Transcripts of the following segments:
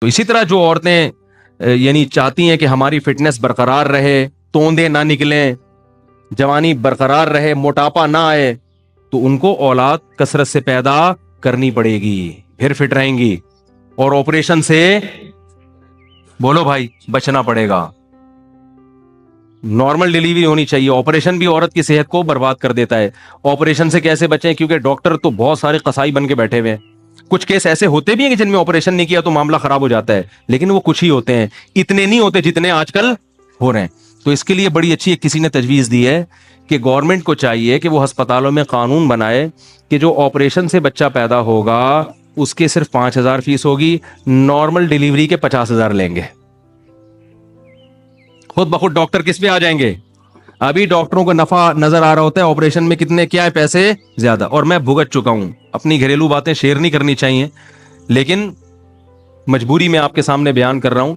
तो इसी तरह जो औरतें यानी चाहती हैं कि हमारी फिटनेस बरकरार रहे, तोंदे ना निकलें, जवानी बरकरार रहे, मोटापा ना आए, तो उनको औलाद कसरत से पैदा करनी पड़ेगी, फिर फिट रहेंगी। और ऑपरेशन से, बोलो भाई, बचना पड़ेगा। नॉर्मल डिलीवरी होनी चाहिए। ऑपरेशन भी औरत की सेहत को बर्बाद कर देता है। ऑपरेशन से कैसे बचें? क्योंकि डॉक्टर तो बहुत सारे कसाई बन के बैठे हुए हैं। कुछ केस ऐसे होते भी हैं कि जिनमें ऑपरेशन नहीं किया तो मामला खराब हो जाता है, लेकिन वो कुछ ही होते हैं, इतने नहीं होते जितने आजकल हो रहे हैं। तो इसके लिए बड़ी अच्छी किसी ने तजवीज दी है कि गवर्नमेंट को चाहिए कि वो अस्पतालों में कानून बनाए कि जो ऑपरेशन से बच्चा पैदा होगा उसके सिर्फ 5,000 फीस होगी, नॉर्मल डिलीवरी के 50,000 लेंगे। खुद बखुद डॉक्टर किस पे आ जाएंगे? अभी डॉक्टरों को नफा नजर आ रहा होता है ऑपरेशन में कितने क्या है पैसे ज्यादा। और मैं भुगत चुका हूं, अपनी घरेलू बातें शेयर नहीं करनी चाहिए, लेकिन मजबूरी में आपके सामने बयान कर रहा हूं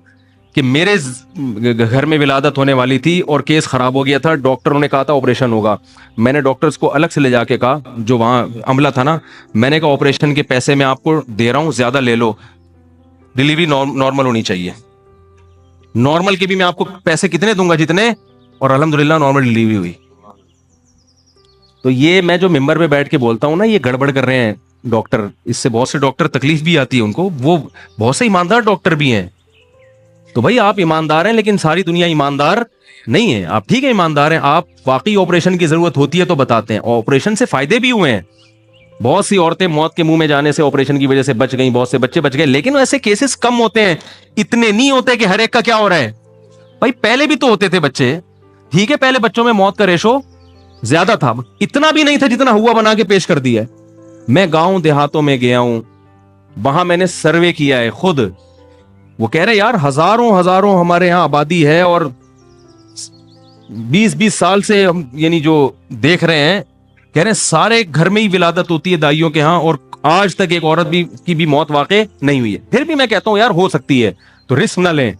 कि मेरे घर में विलादत होने वाली थी और केस खराब हो गया था। डॉक्टरों ने कहा था ऑपरेशन होगा। मैंने डॉक्टर्स को अलग से ले जाके कहा, जो वहां अमला था ना, मैंने कहा ऑपरेशन के पैसे मैं आपको दे रहा हूं, ज्यादा ले लो, डिलीवरी नॉर्मल होनी चाहिए। नॉर्मल के भी मैं आपको पैसे कितने दूंगा जितने, और अल्हम्दुलिल्लाह नॉर्मल डिलीवरी हुई। तो ये मैं जो मेंबर पे बैठ के बोलता हूं ना, ये गड़बड़ कर रहे हैं डॉक्टर, इससे बहुत से डॉक्टर तकलीफ भी आती है उनको, वो बहुत से ईमानदार डॉक्टर भी हैं। तो भाई आप ईमानदार हैं, लेकिन सारी दुनिया ईमानदार नहीं है। आप ठीक है ईमानदार हैं, आप वाकई ऑपरेशन की जरूरत होती है तो बताते हैं। ऑपरेशन से फायदे भी हुए हैं, बहुत सी औरतें मौत के मुंह में जाने से ऑपरेशन की वजह से बच गई, बहुत से बच्चे बच गए, लेकिन ऐसे केसेस कम होते हैं। इतने नहीं होते कि हर एक का क्या हो रहा है। भाई पहले भी तो होते थे बच्चे, ठीक है, पहले बच्चों में मौत का रेशो ज्यादा था, इतना भी नहीं था जितना हुआ बना के पेश कर दिया है। मैं गांव देहातों में गया हूं, वहां मैंने सर्वे किया है खुद। वो कह रहे यार हजारों हजारों हमारे यहां आबादी है और 20-20 साल से हम यानी जो देख रहे हैं, कह रहे हैं सारे घर में ही विलादत होती है दाइयों के यहाँ, और आज तक एक औरत की भी मौत वाकई नहीं हुई है। फिर भी मैं कहता हूं यार हो सकती है तो रिस्क ना लें,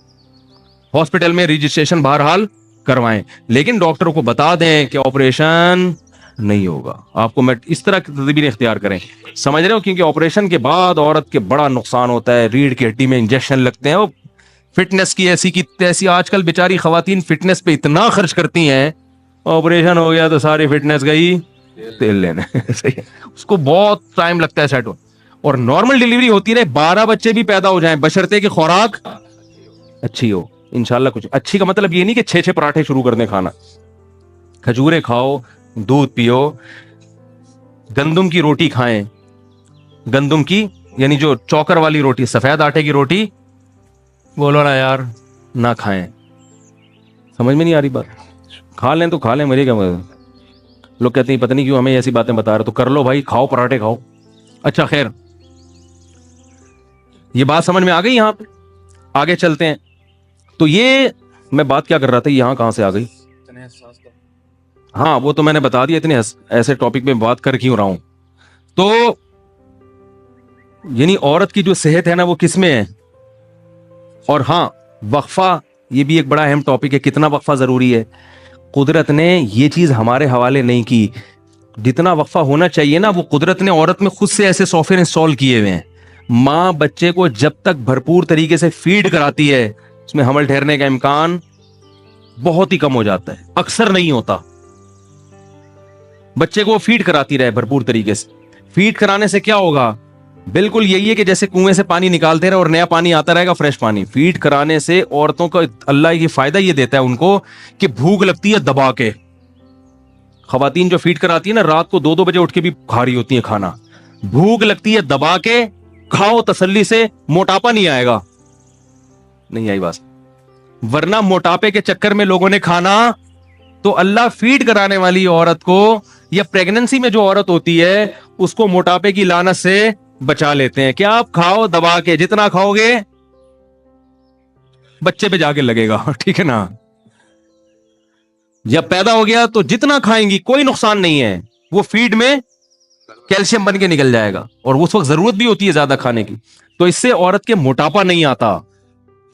हॉस्पिटल में रजिस्ट्रेशन बहरहाल करवाएं, लेकिन डॉक्टरों को बता दें कि ऑपरेशन नहीं होगा। आपको मैं इस तरह की तदबीर इख्तियार करें, समझ रहे हो, क्योंकि ऑपरेशन के बाद औरत के बड़ा नुकसान होता है, रीढ़ की हड्डी में इंजेक्शन लगते हैं, वो फिटनेस की ऐसी की तैसी। आजकल बेचारी खवातीन फिटनेस पे इतना खर्च करती हैं, ऑपरेशन हो गया तो सारी फिटनेस गई तेल लेने सही है, उसको बहुत टाइम लगता है सेट हो। और नॉर्मल डिलीवरी होती है, 12 बच्चे भी पैदा हो जाएं, बशर्ते कि खुराक अच्छी हो इंशाल्लाह। कुछ अच्छी का मतलब ये नहीं कि 6-6 पराठे शुरू कर दें खाना। खजूरें खाओ, दूध पियो, गंदुम की रोटी खाएं, गंदुम की यानी जो चौकर वाली रोटी, सफेद आटे की रोटी, बोलो ना यार ना खाएं। समझ में नहीं आ रही बात? खा लें तो खा लें, मुझे क्या मतलब। लोग कहते हैं पता नहीं क्यों हमें ऐसी बातें बता रहे, तो कर लो भाई, खाओ पराठे खाओ। अच्छा खैर, ये बात समझ में आ गई। यहां पे आगे चलते हैं। तो ये मैं बात क्या कर रहा था, यहां कहां से आ गई? हाँ वो तो मैंने बता दिया, इतने ऐसे टॉपिक पे बात कर क्यों रहा हूं। तो यानी औरत की जो सेहत है ना वो किस में है। और हाँ, वक्फा, ये भी एक बड़ा अहम टॉपिक है, कितना वक्फा जरूरी है। कुदरत ने ये चीज हमारे हवाले नहीं की, जितना वक्फा होना चाहिए ना वो कुदरत ने औरत में खुद से ऐसे सॉफ्टवेयर इंस्टॉल किए हुए हैं। माँ बच्चे को जब तक भरपूर तरीके से फीड कराती है, उसमें हमल ठहरने का इम्कान बहुत ही कम हो जाता है, अक्सर नहीं होता। बच्चे को फीड कराती रहे भरपूर तरीके से। फीड कराने से क्या होगा? बिल्कुल यही है कि जैसे कुएं से पानी निकालते रहे और नया पानी आता रहेगा, फ्रेश पानी। फीड कराने से औरतों को अल्लाह ये फायदा ये देता है उनको कि भूख लगती है दबा के। खवातीन जो फीड कराती है ना, रात को 2-2 बजे उठ के भी खा रही होती है खाना। भूख लगती है दबा के, खाओ तसल्ली से, मोटापा नहीं आएगा। नहीं आई बात? वरना मोटापे के चक्कर में लोगों ने खाना, तो अल्लाह फीड कराने वाली औरत को या प्रेगनेंसी में जो औरत होती है उसको मोटापे की लानत से बचा लेते हैं। क्या आप खाओ दबा के, जितना खाओगे बच्चे पे जाके लगेगा, ठीक है ना। जब पैदा हो गया तो जितना खाएंगी कोई नुकसान नहीं है, वो फीड में कैल्शियम बन के निकल जाएगा, और उस वक्त जरूरत भी होती है ज्यादा खाने की। तो इससे औरत के मोटापा नहीं आता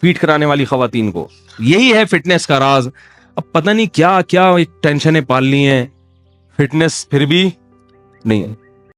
फीड कराने वाली खवातीन को। यही है फिटनेस का राज। अब पता नहीं क्या क्या टेंशनें पाल ली हैं, फिटनेस फिर भी नहीं है।